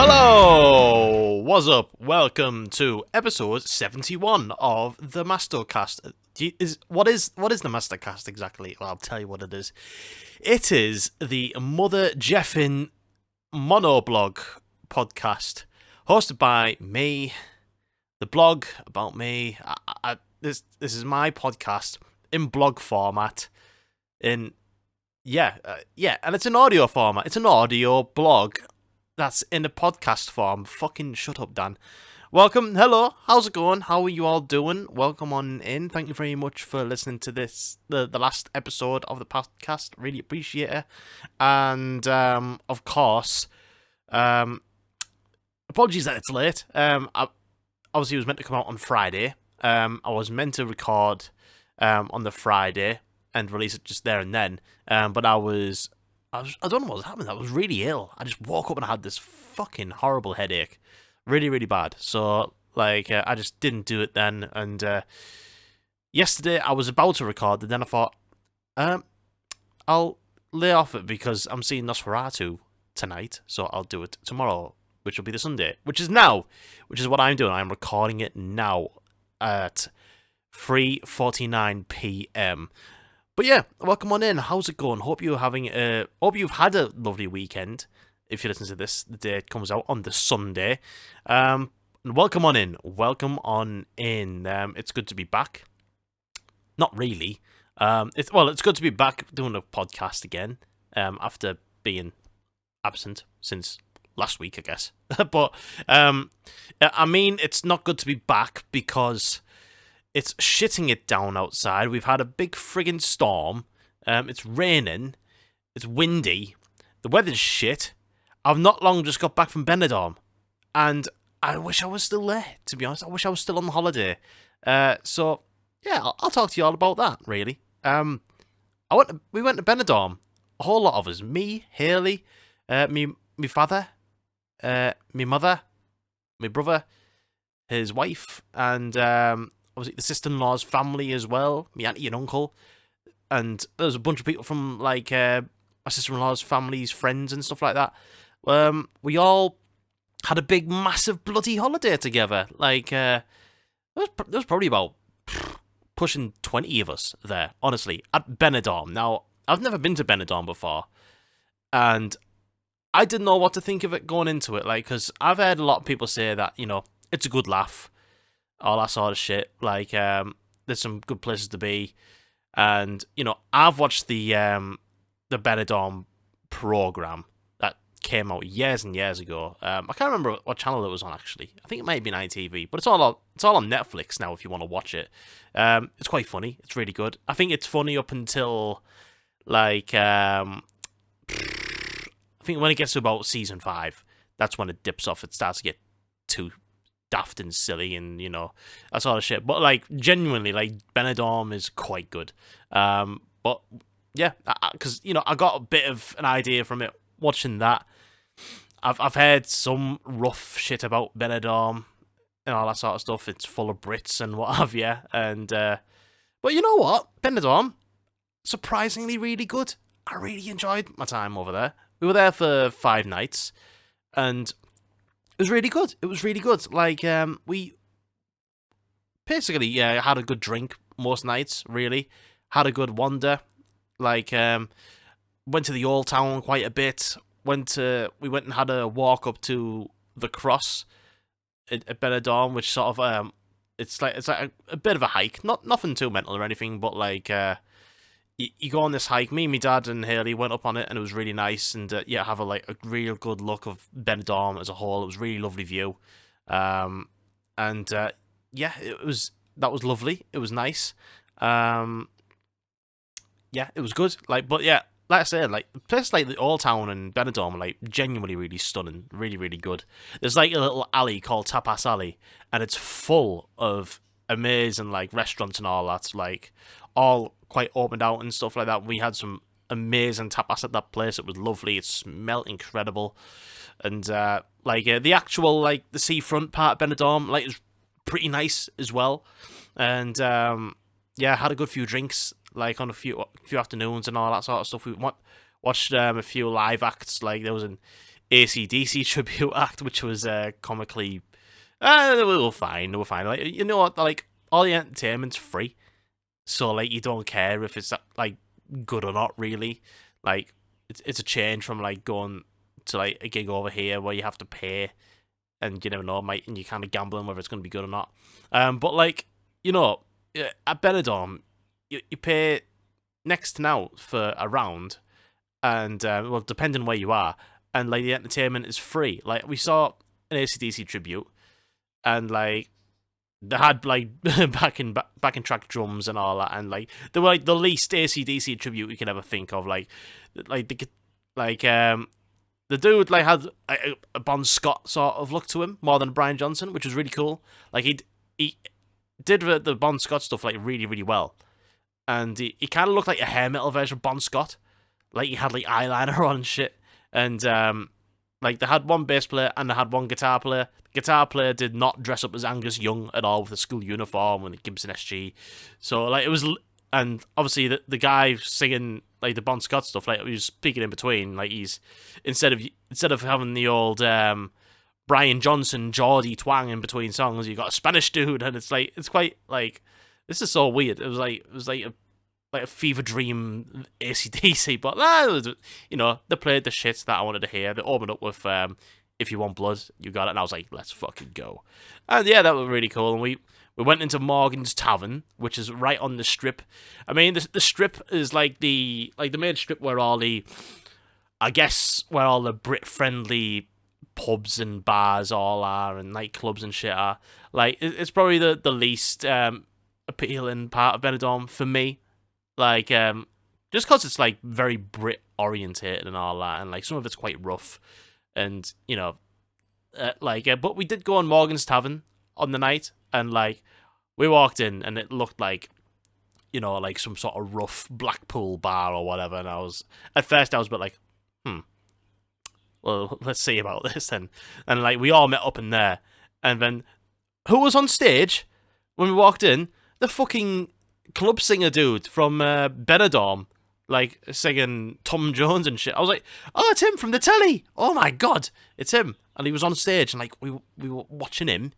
Hello! What's up? Welcome to episode 71 of the MastoCast. What is the MastoCast exactly? Well, I'll tell you what it is. It is the Mother Jeffin monoblog podcast hosted by me, the blog about me. This is my podcast in blog format. And it's an audio format. It's an audio blog that's in a podcast form. Fucking shut up, Dan. Welcome. Hello. How's it going? How are you all doing? Welcome on in. Thank you very much for listening to this, the last episode of the podcast. Really appreciate it. And, of course, apologies that it's late. Obviously, it was meant to come out on Friday. I was meant to record on the Friday and release it just there and then. But I don't know what was happening. I was really ill. I just woke up and I had this fucking horrible headache. Really, really bad. So, I just didn't do it then. And yesterday I was about to record, and then I thought, I'll lay off it because I'm seeing Nosferatu tonight. So I'll do it tomorrow, which will be the Sunday, which is what I'm doing. I'm recording it now at 3:49 p.m. But yeah, welcome on in. How's it going? Hope you've had a lovely weekend. If you listen to this, the day it comes out on the Sunday. Welcome on in. Welcome on in. It's good to be back. Not really. It's good to be back doing a podcast again. After being absent since last week, I guess. But I mean, it's not good to be back because it's shitting it down outside. We've had a big friggin' storm. It's raining. It's windy. The weather's shit. I've not long just got back from Benidorm. And I wish I was still there, to be honest. I wish I was still on holiday. So, yeah, I'll talk to you all about that, really. We went to Benidorm. A whole lot of us. Me, Haley, me father, me mother, my brother, his wife, and obviously the sister-in-law's family as well, my auntie and uncle, and there was a bunch of people from my sister-in-law's family's friends and stuff like that. We all had a big, massive, bloody holiday together. There was probably about pushing 20 of us there, honestly, at Benidorm. Now, I've never been to Benidorm before, and I didn't know what to think of it going into it, because I've heard a lot of people say that, it's a good laugh, all that sort of shit. There's some good places to be, and I've watched the Benidorm program that came out years and years ago. I can't remember what channel it was on actually. I think it might have been ITV, but it's all on Netflix now if you want to watch it. It's quite funny. It's really good. I think it's funny up until I think when it gets to about season 5, that's when it dips off. It starts to get too daft and silly and, that sort of shit. But, genuinely, Benidorm is quite good. But, yeah, because, I got a bit of an idea from it watching that. I've heard some rough shit about Benidorm and all that sort of stuff. It's full of Brits and what have you. And, but you know what? Benidorm, surprisingly really good. I really enjoyed my time over there. We were there for 5 nights, and it was really good. It was really good. We basically had a good drink most nights, really. Had a good wander. Went to the old town quite a bit. We went and had a walk up to the cross at Benidorm, which sort of, it's like a bit of a hike. Nothing too mental or anything, but you go on this hike. Me, my dad, and Haley went up on it, and it was really nice. And have a real good look of Benidorm as a whole. It was a really lovely view, that was lovely. It was nice. It was good. But yeah, like I said, places like the Old Town and Benidorm are genuinely really stunning, really really good. There's a little alley called Tapas Alley, and it's full of amazing restaurants and all that. All quite opened out and stuff like that. We had some amazing tapas at that place. It was lovely. It smelled incredible. And the actual the seafront part of Benidorm is pretty nice as well. And had a good few drinks on a few afternoons and all that sort of stuff. We watched a few live acts. There was an AC/DC tribute act, which was comically. We were fine. We were fine. Like, you know what? Like, all the entertainment's free, so like you don't care if it's like good or not. Really, like it's a change from like going to like a gig over here where you have to pay, and you never know, and you're kind of gambling whether it's going to be good or not. But like, you know, at Benidorm, you pay next to now for a round, and well, depending where you are, and like the entertainment is free. Like we saw an AC/DC tribute, and like they had like backing track drums and all that, and like they were like the least AC/DC tribute you could ever think of. Like the dude like had a Bon Scott sort of look to him more than Brian Johnson, which was really cool. Like he did the Bon Scott stuff like really, really well, and he kind of looked like a hair metal version of Bon Scott. Like he had like eyeliner on and shit, and like they had one bass player and they had one guitar player. The guitar player did not dress up as Angus Young at all with a school uniform and the Gibson SG. So like it was, and obviously the guy singing like the Bon Scott stuff, like he was speaking in between. Like he's instead of having the old Brian Johnson Geordie twang in between songs, you got a Spanish dude, and it's quite like this is so weird. It was like a fever dream AC/DC, but you know, they played the shit that I wanted to hear. They opened up with If You Want Blood, You Got It, and I was like, let's fucking go. And yeah, that was really cool. And we went into Morgan's Tavern, which is right on the strip. I mean, the strip is like the main strip where all the Brit friendly pubs and bars all are, and nightclubs and shit are. Like it's probably the least appealing part of Benidorm for me. Like, just because it's, like, very Brit-orientated and all that, and, like, some of it's quite rough, and, you know, but we did go on Morgan's Tavern on the night, and, like, we walked in, and it looked like, you know, like, some sort of rough Blackpool bar or whatever, and at first I was a bit like, well, let's see about this, then, and, like, we all met up in there, and then, who was on stage when we walked in? The fucking club singer dude from Benidorm, like singing Tom Jones and shit. I was like, oh, it's him from the telly. Oh my god, it's him. And he was on stage, and like we were watching him,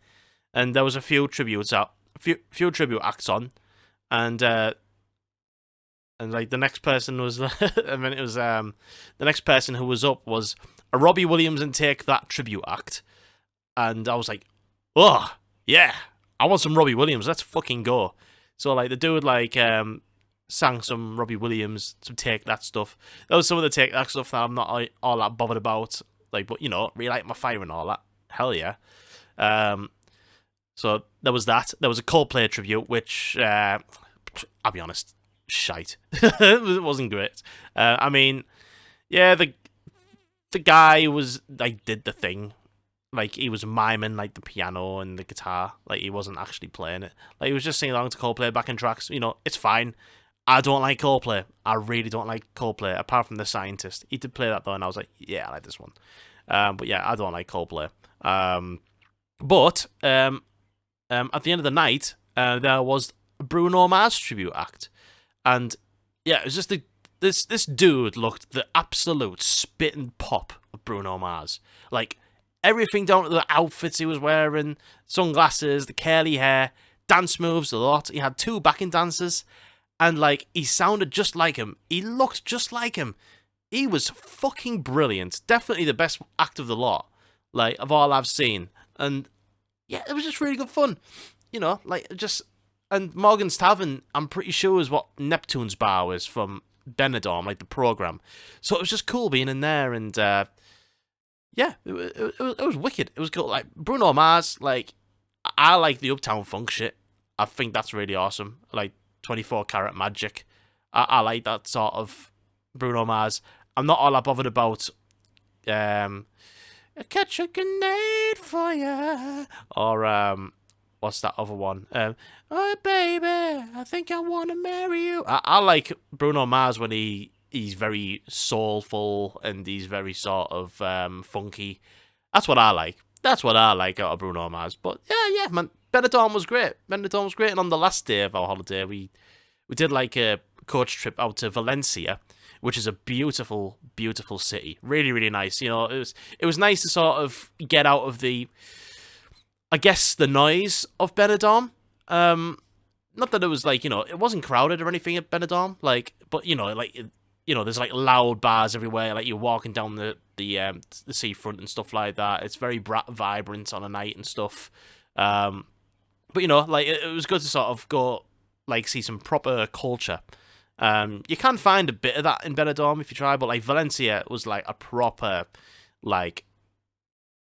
and there was a few tribute acts on, and like the next person was, and then it was the next person who was up was a Robbie Williams and Take That tribute act, and I was like, oh yeah, I want some Robbie Williams. Let's fucking go. So, like, the dude, like, sang some Robbie Williams, some Take That stuff. That was some of the Take That stuff that I'm not all that bothered about. Like, but, you know, Relight My Fire and all that. Hell yeah. So, there was that. There was a Coldplay tribute, which, I'll be honest, shite. It wasn't great. I mean, yeah, the guy was, like, did the thing. Like, he was miming, like, the piano and the guitar. Like, he wasn't actually playing it. Like, he was just singing along to Coldplay backing tracks. You know, it's fine. I don't like Coldplay. I really don't like Coldplay, apart from The Scientist. He did play that, though, and I was like, yeah, I like this one. But, yeah, I don't like Coldplay. But, at the end of the night, there was a Bruno Mars tribute act. And, yeah, it was just this dude looked the absolute spit and pop of Bruno Mars. Like, everything down to the outfits he was wearing, sunglasses, the curly hair, dance moves, a lot. He had 2 backing dancers, and, like, he sounded just like him. He looked just like him. He was fucking brilliant. Definitely the best act of the lot, like, of all I've seen. And, yeah, it was just really good fun. You know, like, just... And Morgan's Tavern, I'm pretty sure, is what Neptune's bar was from Benidorm, like, the programme. So it was just cool being in there, and, yeah, it was wicked. It was cool. Like, Bruno Mars, like, I like the Uptown Funk shit. I think that's really awesome. Like, 24 Karat Magic. I like that sort of Bruno Mars. I'm not all that bothered about, Catch a Grenade for ya. Or, what's that other one? Oh, baby, I think I want to marry you. I like Bruno Mars when he's very soulful and he's very sort of funky. That's what I like. That's what I like out of Bruno Mars. But yeah, man, Benidorm was great. And on the last day of our holiday, we did like a coach trip out to Valencia, which is a beautiful, beautiful city. Really, really nice. It was nice to sort of get out of I guess, the noise of Benidorm. Not that it was like, it wasn't crowded or anything at Benidorm, like, but there's like loud bars everywhere. Like you're walking down the seafront and stuff like that. It's very vibrant on a night and stuff. But like it was good to sort of go like see some proper culture. You can find a bit of that in Benidorm if you try, but like Valencia was like a proper, like,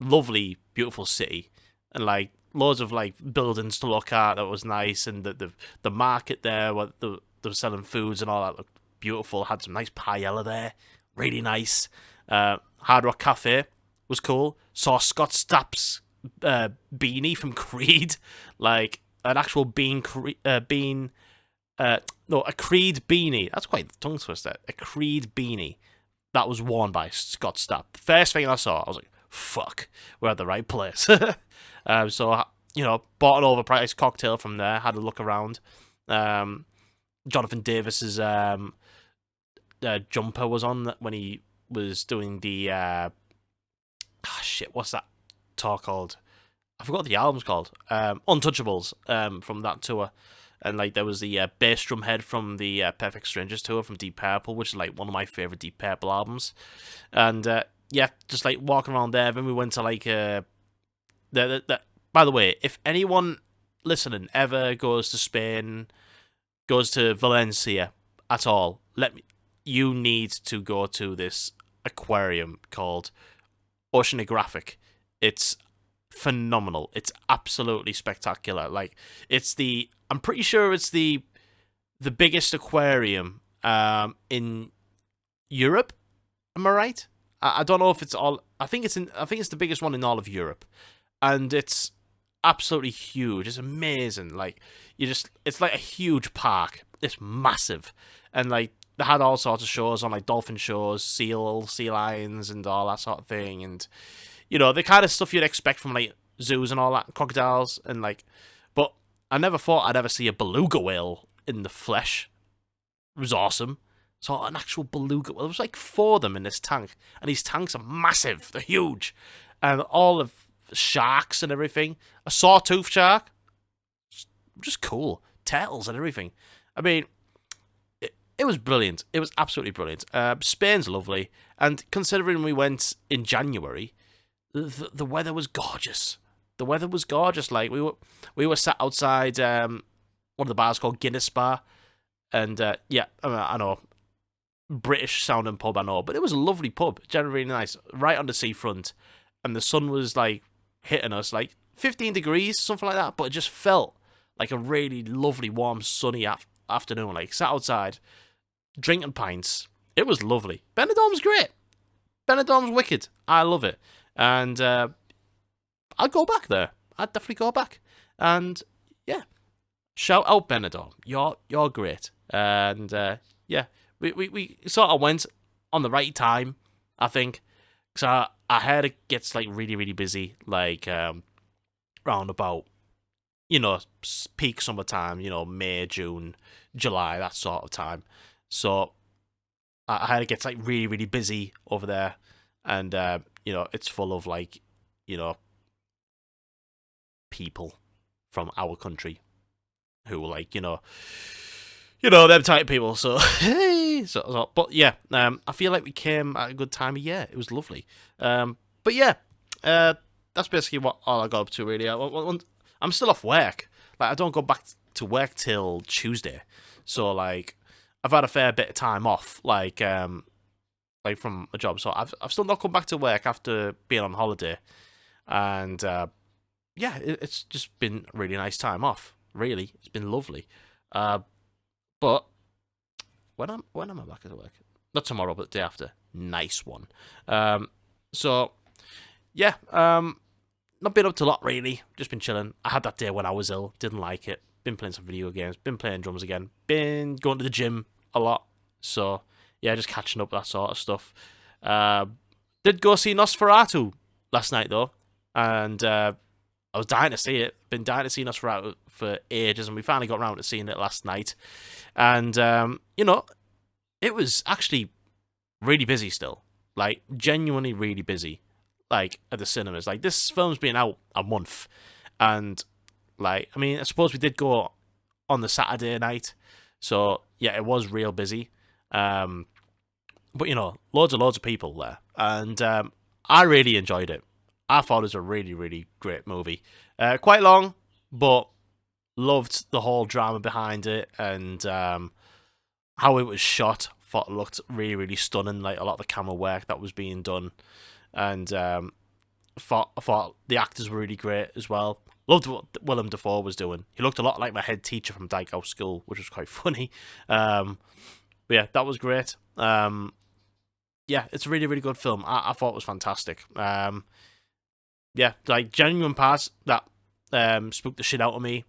lovely, beautiful city, and like loads of like buildings to look at. That was nice, and the market there where they were selling foods and all that looked beautiful. Had some nice paella there, really nice. Hard Rock Cafe was cool. Saw Scott Stapp's beanie from Creed, like an actual a Creed beanie. That's quite a tongue twister. A Creed beanie that was worn by Scott Stapp. The first thing I saw, I was like, fuck, we're at the right place. So, bought an overpriced cocktail from there, had a look around. Jonathan Davis's jumper was on when he was doing the, what's that tour called? I forgot what the album's called. Untouchables, from that tour. And like there was the bass drum head from the Perfect Strangers tour from Deep Purple, which is like one of my favorite Deep Purple albums. And just like walking around there. Then we went to like by the way, if anyone listening ever goes to Spain, goes to Valencia at all, you need to go to this aquarium called Oceanographic. It's phenomenal. It's absolutely spectacular. Like I'm pretty sure it's the biggest aquarium in Europe. Am I right? I don't know if it's all. I think it's the biggest one in all of Europe, and it's absolutely huge. It's amazing. Like it's like a huge park. It's massive, and like they had all sorts of shows on, like dolphin shows, sea lions, and all that sort of thing, and the kind of stuff you'd expect from like zoos and all that, crocodiles, and like. But I never thought I'd ever see a beluga whale in the flesh. It was awesome. Saw an actual beluga whale. There was like 4 of them in this tank, and these tanks are massive. They're huge, and all of sharks and everything. A sawtooth shark, just cool. Turtles and everything. I mean, it was brilliant. It was absolutely brilliant. Spain's lovely, and considering we went in January, the weather was gorgeous. The weather was gorgeous. Like we were sat outside one of the bars called Guinness Bar, and I know, British sounding pub, I know, but it was a lovely pub, generally really nice, right on the seafront, and the sun was like hitting us, like 15 degrees, something like that, but it just felt like a really lovely, warm, sunny afternoon. Like sat outside, drinking pints. It was lovely. Benidorm's great. Benidorm's wicked. I love it, and I'd go back there. I'd definitely go back. And yeah, shout out Benidorm. You're great. And we sort of went on the right time, I think, because I heard it gets like really, really busy, like round about peak summertime, May, June, July, that sort of time. So I heard it gets like really, really busy over there, and it's full of like people from our country who are like them type of people. So but yeah, I feel like we came at a good time of year. It was lovely. But yeah, that's basically all I got up to really. I'm still off work. Like I don't go back to work till Tuesday, so like I've had a fair bit of time off, like from a job. So I've still not come back to work after being on holiday, and it's just been a really nice time off. Really, it's been lovely. But when am I back at work? Not tomorrow, but the day after. Nice one. So yeah, not been up to a lot really. Just been chilling. I had that day when I was ill. Didn't like it. Been playing some video games. Been playing drums again. Been going to the gym a lot. So yeah, just catching up, that sort of stuff. Did go see Nosferatu last night though, and I was dying to see it. been dying to see Nosferatu for ages, and we finally got around to seeing it last night. And it was actually really busy still, like genuinely really busy, like at the cinemas. Like this film's been out a month, and like I suppose we did go on the Saturday night, so yeah, it was real busy. But loads of people there, and I really enjoyed it. I thought it was a really, really great movie. Quite long, but loved the whole drama behind it, and how it was shot. Thought it looked really, really stunning. Like a lot of the camera work that was being done, and thought the actors were really great as well. Loved what Willem Dafoe was doing. He looked a lot like my head teacher from Dyke House School, which was quite funny. But yeah, that was great. Yeah, it's a really, really good film. I thought it was fantastic. Yeah, like genuine parts that spooked the shit out of me.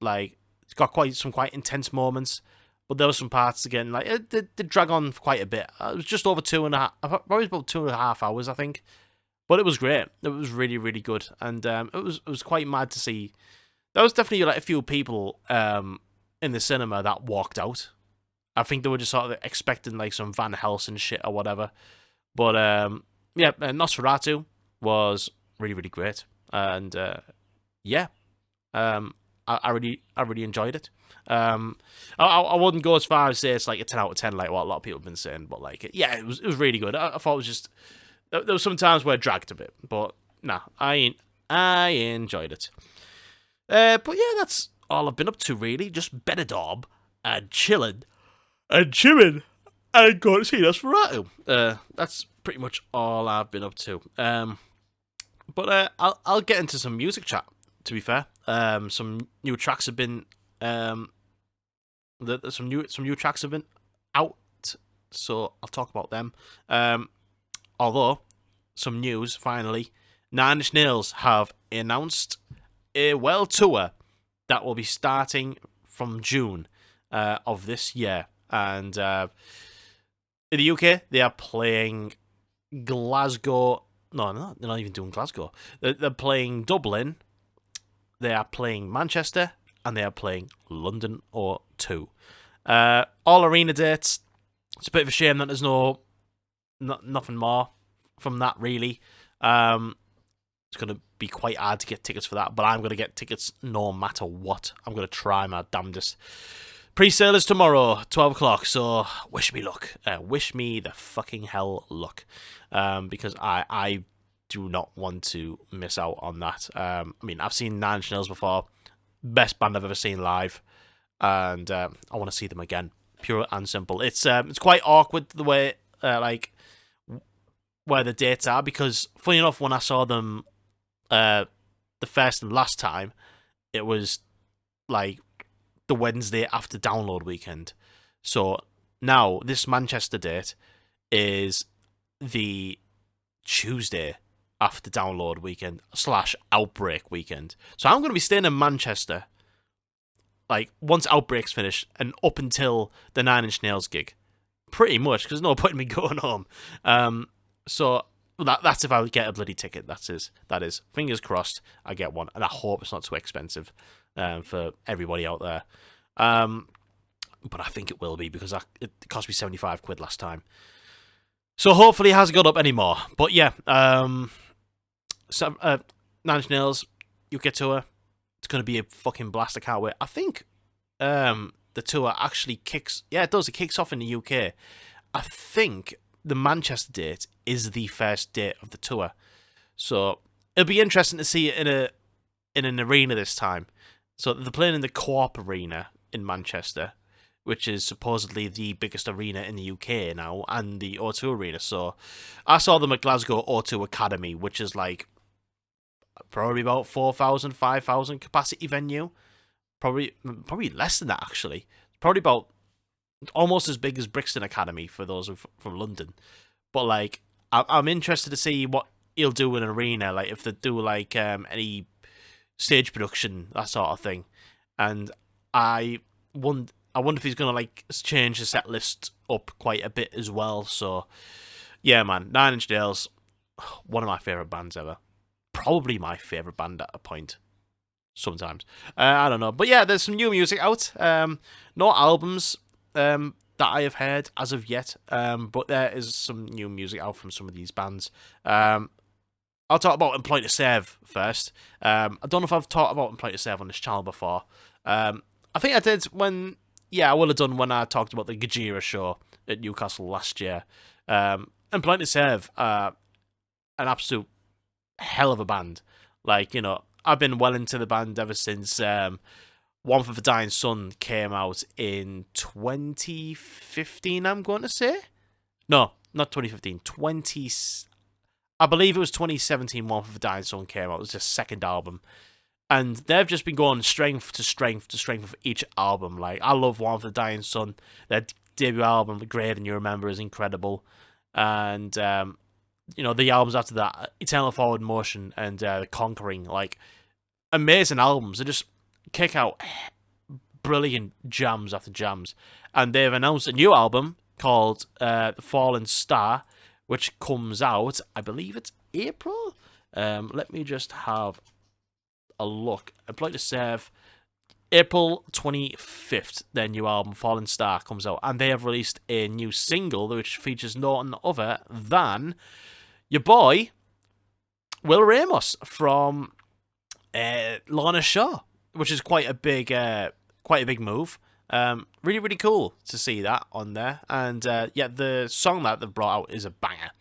Like it's got quite intense moments, but there were some parts again like it did drag on for quite a bit. It was just over 2.5, probably about 2.5 hours, I think. But it was great. It was really, really good, and it was quite mad to see. There was definitely like a few people in the cinema that walked out. I think they were just sort of expecting like some Van Helsing shit or whatever. But yeah, Nosferatu was really, really great, and yeah, I really enjoyed it. I wouldn't go as far as say it's like a 10 out of 10, like what a lot of people have been saying, but like yeah, it was really good. I thought it was just there was some times where it dragged a bit, but nah, I enjoyed it. But yeah, that's all I've been up to really. Just Benidorm and chilling and chilling and going to see Nosferatu. That's pretty much all I've been up to. But I'll get into some music chat. To be fair, some new tracks have been some new tracks have been out, so I'll talk about them. Although some news finally, Nine Inch Nails have announced a world tour that will be starting from June of this year, and in the UK they are playing Glasgow. No, they're not even doing Glasgow. They're playing Dublin. They are playing Manchester, and they are playing London O2. All arena dates. It's a bit of a shame that there's nothing more from that, really. It's going to be quite hard to get tickets for that, but I'm going to get tickets no matter what. I'm going to try my damnedest. Pre-sale is tomorrow, 12 o'clock, so wish me luck. Wish me the fucking hell luck. Because I do not want to miss out on that. I've seen Nine Inch Nails before. Best band I've ever seen live. And I want to see them again. Pure and simple. It's quite awkward the way, where the dates are, because funny enough, when I saw them the first and last time, it was like the Wednesday after Download weekend. So now this Manchester date is the Tuesday after Download weekend / Outbreak weekend. So I'm going to be staying in Manchester like once Outbreak's finished and up until the Nine Inch Nails gig. Pretty much, because there's no point in me going home. So that's if I get a bloody ticket. That is. Fingers crossed I get one, and I hope it's not too expensive for everybody out there. But I think it will be, because it cost me 75 quid last time. So hopefully it hasn't gone up anymore. But yeah, Nine Inch Nails, UK tour. It's going to be a fucking blast. I can't wait. I think the tour actually kicks... Yeah, it does. It kicks off in the UK. I think the Manchester date is the first date of the tour. So it'll be interesting to see it in an arena this time. So they're playing in the Co-op Arena in Manchester, which is supposedly the biggest arena in the UK now, and the O2 Arena. So I saw them at Glasgow O2 Academy, which is like probably about 4,000, 5,000 capacity venue. Probably less than that, actually. Probably about almost as big as Brixton Academy for those from London. But like, I'm interested to see what he'll do in an arena, like if they do like any stage production, that sort of thing. And I wonder if he's gonna like change the set list up quite a bit as well. So yeah, man, Nine Inch Nails, one of my favourite bands ever. Probably my favourite band at a point. sometimes. I don't know. But yeah, there's some new music out. No albums that I have heard as of yet. But there is some new music out from some of these bands. I'll talk about Employ to Serve first. I don't know if I've talked about Employ to Serve on this channel before. I think I did when... Yeah, I will have done when I talked about the Gajira show at Newcastle last year. Employ to Serve, an absolute hell of a band. Like, you know, I've been well into the band ever since One for the Dying Sun came out in 2015, I'm going to say. No, not 2015. I believe it was 2017 One for the Dying Sun came out. It was their second album. And they've just been going strength to strength to strength with each album. Like, I love One for the Dying Sun. Their debut album, The Grave and You Remember, is incredible. And, you know, the albums after that, Eternal Forward Motion and The Conquering, like, amazing albums. They just kick out brilliant jams after jams. And they've announced a new album called The Fallen Star, which comes out, I believe it's April? Let me just have a look. I'd like to serve April 25th, their new album, Fallen Star, comes out. And they have released a new single, which features no other than your boy, Will Ramos, from Lorna Shore, which is quite a big move. Really, really cool to see that on there. And yeah, the song that they've brought out is a banger.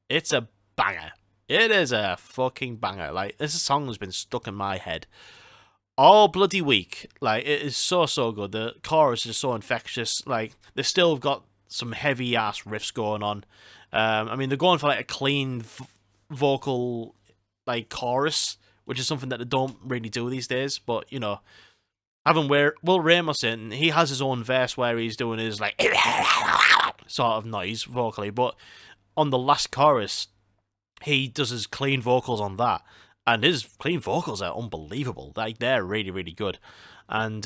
It's a banger. It is a fucking banger. Like, this song has been stuck in my head all bloody week. Like, it is so, so good. The chorus is so infectious. Like, they still got some heavy ass riffs going on. I mean, they're going for like a clean vocal like chorus, which is something that they don't really do these days. But you know, having Will Ramos in, he has his own verse where he's doing his like sort of noise vocally, but on the last chorus, he does his clean vocals on that, and his clean vocals are unbelievable. Like, they're really, really good. And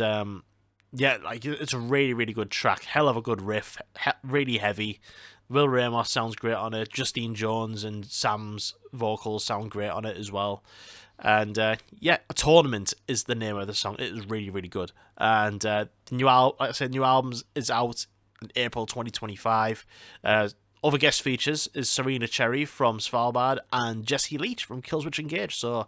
yeah, like, it's a really, really good track. Hell of a good riff, really heavy. Will Ramos sounds great on it. Justine Jones and Sam's vocals sound great on it as well. And yeah, A Tournament is the name of the song. It is really, really good. And the new like I said, new album is out in April 2025. Other guest features is Serena Cherry from Svalbard and Jesse Leach from Killswitch Engage. So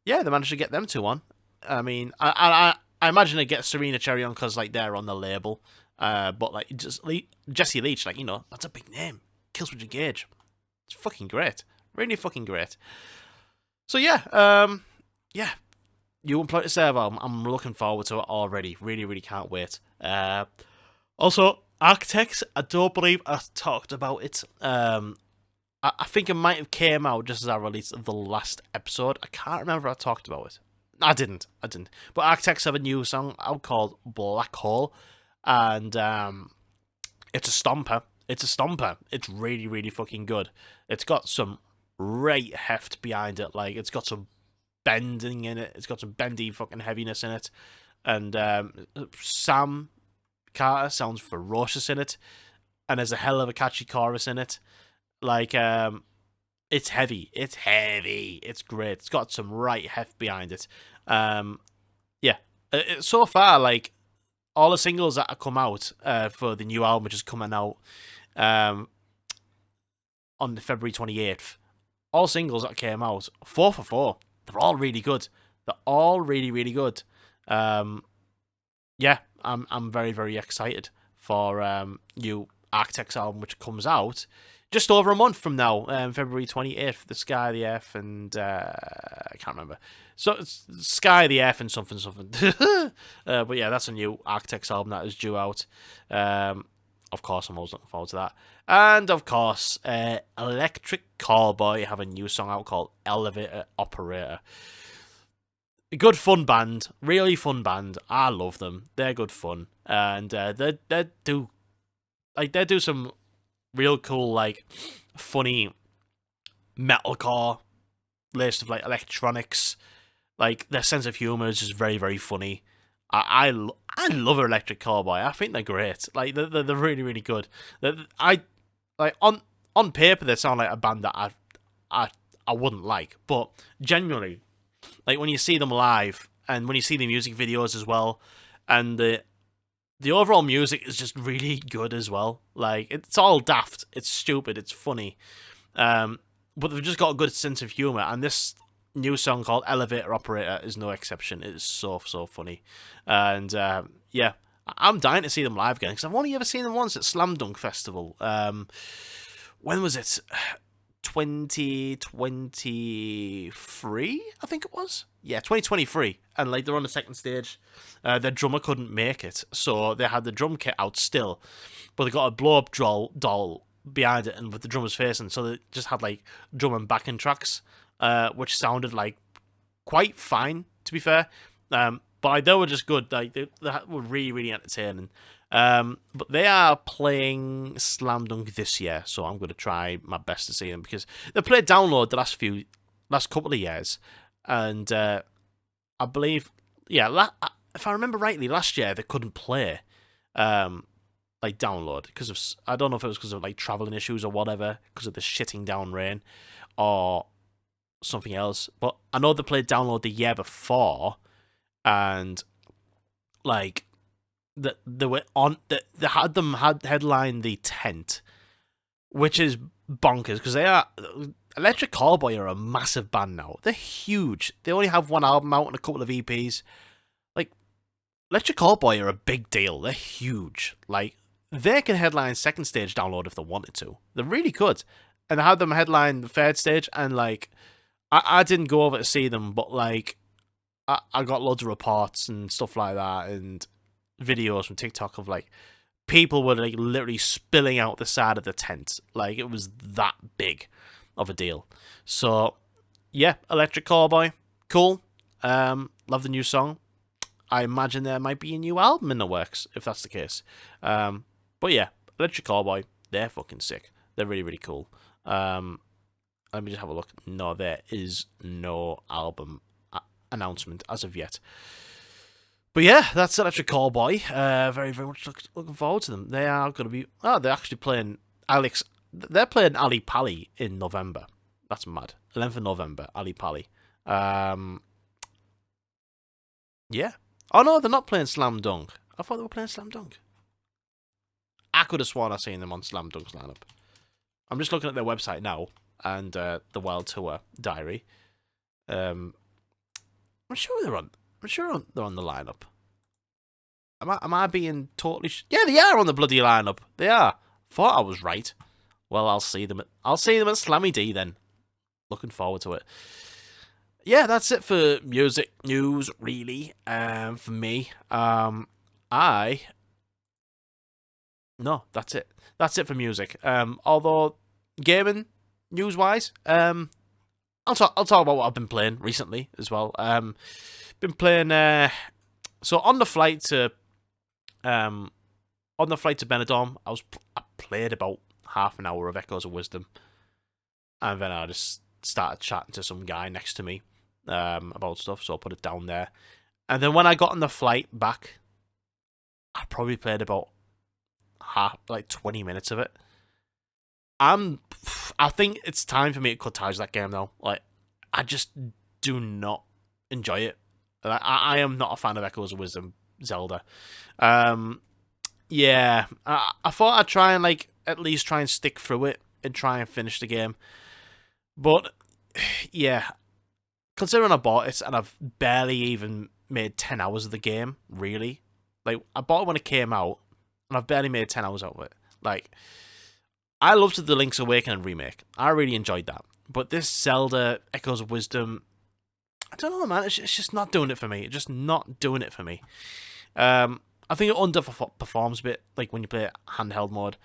yeah, they managed to get them two on. I mean, I imagine they get Serena Cherry on because like they're on the label. But like Jesse Leach, like, you know, that's a big name. Killswitch Engage. It's fucking great. Really fucking great. So yeah, yeah. You Employ to Serve album. I'm looking forward to it already. Really, really can't wait. Also, Architects, I don't believe I talked about it. I think it might have came out just as I released the last episode. I can't remember if I talked about it. I didn't. But Architects have a new song out called Black Hole. And it's a stomper. It's really, really fucking good. It's got some right heft behind it. Like, it's got some bending in it. It's got some bendy fucking heaviness in it. And Sam Carter sounds ferocious in it. And there's a hell of a catchy chorus in it. Like, it's heavy. It's great. It's got some right heft behind it. Yeah. So far, like, all the singles that have come out for the new album, which is coming out on the February 28th, all singles that came out, 4 for 4. They're all really good. They're all really, really good. Yeah, I'm very, very excited for new Architects album, which comes out just over a month from now, February 28th. The Sky, the Earth, and I can't remember. So it's Sky, the Earth, and something. But yeah, that's a new Architects album that is due out. Of course, I'm always looking forward to that. And of course, Electric Callboy have a new song out called Elevator Operator. A good fun band, really fun band. I love them. They're good fun, and they do some real cool, like, funny metalcore laced of like electronics. Like, their sense of humor is just very, very funny. I love Electric Callboy. I think they're great. Like, they're really, really good. On paper they sound like a band that I wouldn't like, but genuinely, like, when you see them live, and when you see the music videos as well, and the overall music is just really good as well. Like, it's all daft, it's stupid, it's funny, but they've just got a good sense of humor, and this new song called Elevator Operator is no exception. It is so funny, and yeah, I'm dying to see them live again because I've only ever seen them once at Slam Dunk Festival. When was it? 2023, I think it was. Yeah, 2023. And like they're on the second stage. Their drummer couldn't make it, so they had the drum kit out still, but they got a blow up doll behind it and with the drummer's facing, so they just had like drum and backing tracks, which sounded like quite fine, to be fair. But like, they were just good. Like they were really entertaining. But they are playing Slam Dunk this year, so I'm going to try my best to see them because they played Download the last couple of years, and I believe, yeah, if I remember rightly, last year they couldn't play like Download because of, I don't know if it was because of like traveling issues or whatever, because of the shitting down rain or something else. But I know they played Download the year before, and like they were on, they had headline the tent, which is bonkers because they are, Electric Callboy are a massive band now. They're huge. They only have one album out and a couple of EPs. Like, Electric Callboy are a big deal. They're huge. Like, they can headline second stage Download if they wanted to. They're really good. And I had them headline the third stage, and like, I didn't go over to see them, but like, I got loads of reports and stuff like that, and videos from TikTok of like people were like literally spilling out the side of the tent. Like, it was that big of a deal. So yeah, Electric Callboy, cool. Love the new song. I imagine there might be a new album in the works if that's the case. But yeah, Electric Callboy, they're fucking sick. They're really cool. Let me just have a look. No, there is no album announcement as of yet. But yeah, that's Electric Callboy. Very much looking forward to them. They are going to be... Oh, they're actually playing Alex... They're playing Ali Pali in November. That's mad. 11th of November, Ali Pali. Yeah. Oh no, they're not playing Slam Dunk. I thought they were playing Slam Dunk. I could have sworn I've seen them on Slam Dunk's lineup. I'm just looking at their website now, and the World Tour Diary. I'm sure they're on... I'm sure they're on the lineup. Am I being totally... Yeah, they are on the bloody lineup. They are. Thought I was right. Well, I'll see them at Slammy D then. Looking forward to it. Yeah, that's it for music news, really. For me, no, that's it. That's it for music. Although gaming news wise, I'll talk about what I've been playing recently as well. Been playing so on the flight to Benidorm, I played about half an hour of Echoes of Wisdom, and then I just started chatting to some guy next to me about stuff, so I put it down there. And then when I got on the flight back, I probably played about 20 minutes of it. I think it's time for me to cut ties with that game now. Like, I just do not enjoy it. I am not a fan of Echoes of Wisdom Zelda. Yeah, I thought I'd try and at least try and stick through it and try and finish the game. But yeah, considering I bought it and I've barely even made 10 hours of the game, really. Like, I bought it when it came out and I've barely made 10 hours out of it. Like, I loved the Link's Awakening remake. I really enjoyed that. But this Zelda Echoes of Wisdom, I don't know, man. It's just not doing it for me. It's just not doing it for me. I think it underperforms a bit, like when you play handheld mode,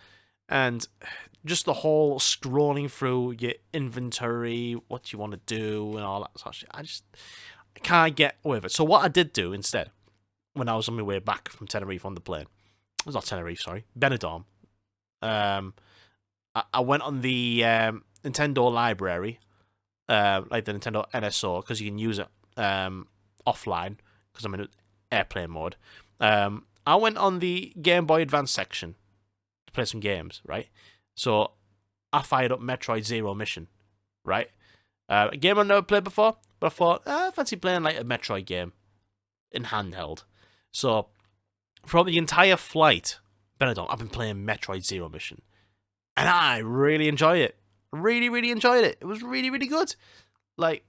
and just the whole scrolling through your inventory, what you want to do, and all that sort of shit. I can't get away with it. So what I did do instead, when I was on my way back from Tenerife on the plane, it was not Tenerife, sorry, Benidorm. I went on the Nintendo library. Like the Nintendo NSO, because you can use it offline, because I'm in airplane mode. I went on the Game Boy Advance section to play some games, right? So I fired up Metroid Zero Mission, right? A game I've never played before, but I thought, I fancy playing like a Metroid game. in handheld. So throughout the entire flight, Benidorm, I've been playing Metroid Zero Mission, and I really enjoy it. Really, really enjoyed it. It was really, really good. Like,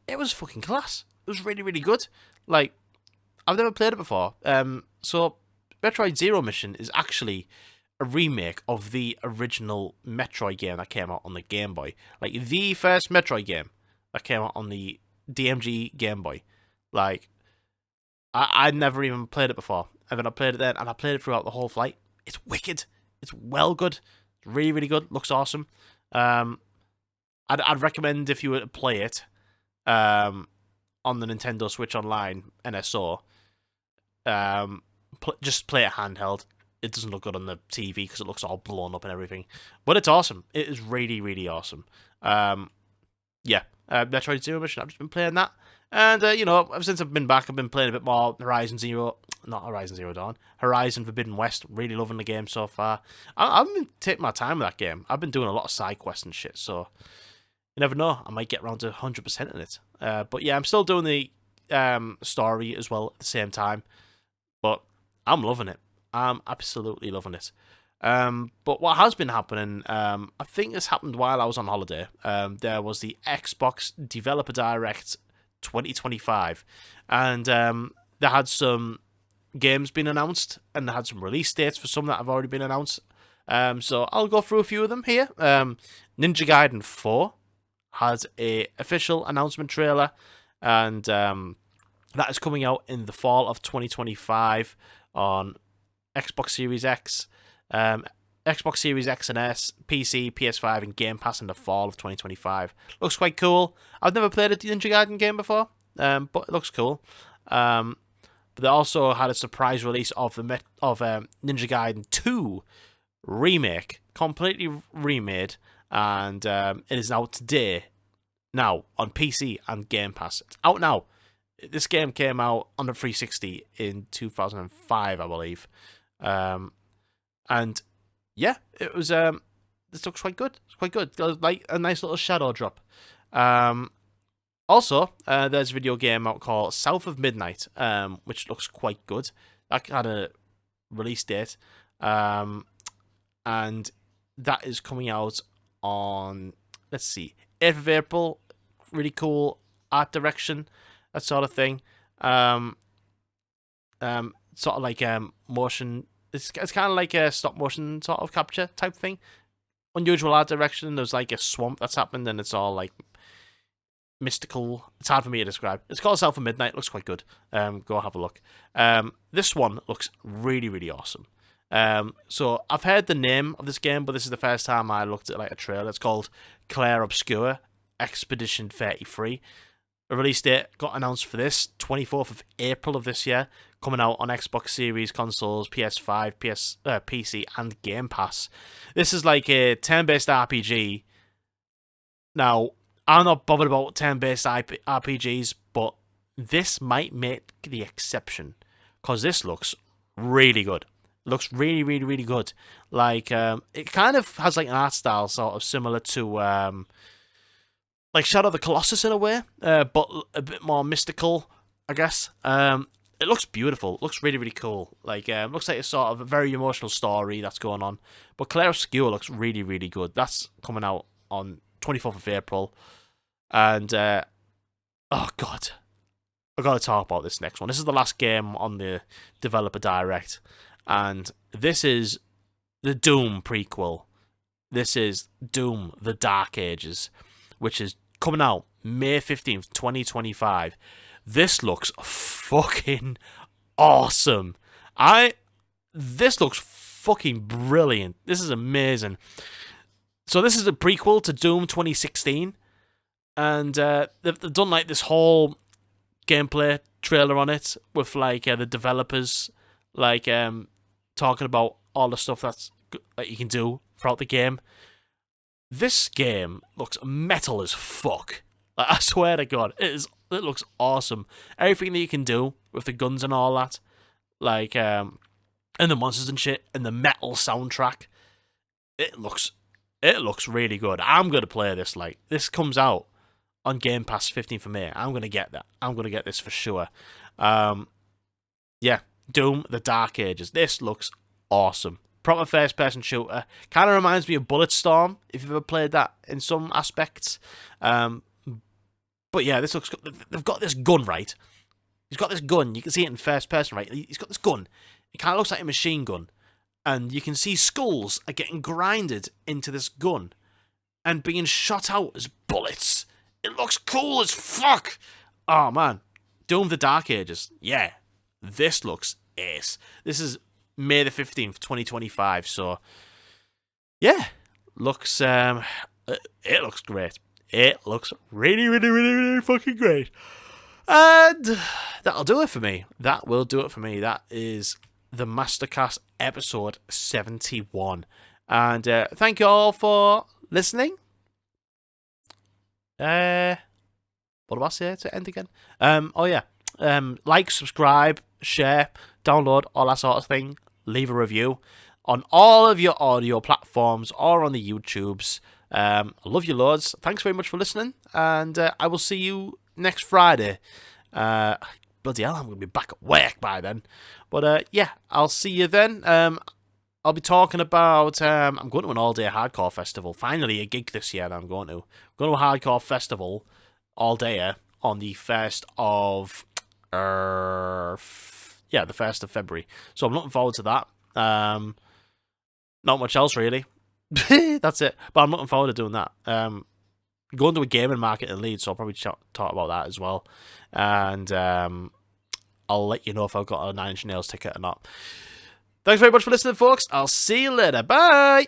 it was fucking class. It was really, really good. Like, I've never played it before. So Metroid Zero Mission is actually a remake of the original Metroid game that came out on the Game Boy. Like, the first Metroid game that came out on the DMG Game Boy. Like, I'd never even played it before. And then I played it then, and I played it throughout the whole flight. It's wicked. It's well good. It's really, really good. Looks awesome. I'd recommend if you were to play it on the Nintendo Switch Online NSO, just play it handheld. It doesn't look good on the TV because it looks all blown up and everything. But it's awesome. It is really, really awesome. Yeah, Metroid Zero Mission, I've just been playing that. And, you know, ever since I've been back, I've been playing a bit more Horizon Zero Dawn. Horizon Forbidden West. Really loving the game so far. I've been taking my time with that game. I've been doing a lot of side quests and shit, so you never know. I might get around to 100% in it. But yeah, I'm still doing the story as well at the same time. But I'm loving it. I'm absolutely loving it. But what has been happening, I think this happened while I was on holiday. There was the Xbox Developer Direct 2025, and they had some games being announced, and they had some release dates for some that have already been announced. So I'll go through a few of them here. Ninja Gaiden 4 has a official announcement trailer, and that is coming out in the fall of 2025 on Xbox Series X, Xbox Series X and S, PC, PS5, and Game Pass in the fall of 2025. Looks quite cool. I've never played a Ninja Gaiden game before, but it looks cool. But they also had a surprise release of Ninja Gaiden 2 remake, completely remade, and it is out today, now on PC and Game Pass. It's out now. This game came out on the 360 in 2005, I believe. And yeah, it was. This looks quite good. It's quite good. Like a nice little shadow drop. Also, there's a video game out called South of Midnight, which looks quite good. That had a release date, and that is coming out on, let's see, 8th of April. Really cool art direction, that sort of thing. Sort of like motion. It's kind of like a stop motion sort of capture type thing. Unusual art direction. There's like a swamp that's happened, and it's all like mystical. It's hard for me to describe. It's called South of Midnight. It looks quite good. Go have a look. This one looks really, really awesome. So I've heard the name of this game, but this is the first time I looked at like a trailer. It's called Clair Obscur Expedition 33. A release date got announced for this 24th of April of this year, coming out on Xbox Series consoles, PS5, PC, and Game Pass. This is like a turn-based RPG. Now, I'm not bothered about turn-based RPGs, but this might make the exception, because this looks really good. It looks really, really, really good. Like, it kind of has like an art style sort of similar to like Shadow of the Colossus in a way, but a bit more mystical, I guess. It looks beautiful. It looks really, really cool. Like, looks like a sort of a very emotional story that's going on. But Clair Obscur looks really, really good. That's coming out on 24th of April. And, oh god, I've got to talk about this next one. This is the last game on the Developer Direct. And this is the Doom prequel. This is Doom: The Dark Ages, which is coming out May 15th, 2025. This looks fucking awesome. This looks fucking brilliant. This is amazing. So this is a prequel to Doom 2016, and they've done like this whole gameplay trailer on it with like the developers like talking about all the stuff that you can do throughout the game. This game looks metal as fuck. Like, I swear to God, it looks awesome. Everything that you can do with the guns and all that, like and the monsters and shit, and the metal soundtrack. It looks really good. I'm gonna play this. Like, this comes out on Game Pass 15th of May. I'm going to get that. I'm going to get this for sure. Yeah, Doom, The Dark Ages. This looks awesome. Proper first-person shooter. Kind of reminds me of Bulletstorm, if you've ever played that in some aspects. But yeah, this looks good. They've got this gun, right? He's got this gun. You can see it in first person, right? He's got this gun. It kind of looks like a machine gun. And you can see skulls are getting grinded into this gun and being shot out as bullets. It looks cool as fuck. Oh, man. Doom, The Dark Ages. Yeah. This looks ace. This is May the 15th, 2025. So, yeah. Looks, it looks great. It looks really, really, really, really fucking great. And that'll do it for me. That will do it for me. That is the MastoCast episode 71. And thank you all for listening. What do I say to end again? Oh yeah. Like, subscribe, share, download, all that sort of thing. Leave a review on all of your audio platforms or on the YouTubes. I love you loads. Thanks very much for listening, and I will see you next Friday. Bloody hell, I'm going to be back at work by then. But yeah, I'll see you then. I'll be talking about... I'm going to an all-day hardcore festival. Finally, a gig this year that I'm going to. I'm going to a hardcore festival all-day on the 1st of... yeah, the 1st of February. So I'm looking forward to that. Not much else, really. That's it. But I'm looking forward to doing that. Going to a gaming market in Leeds, so I'll probably talk about that as well. And I'll let you know if I've got a Nine Inch Nails ticket or not. Thanks very much for listening, folks. I'll see you later. Bye!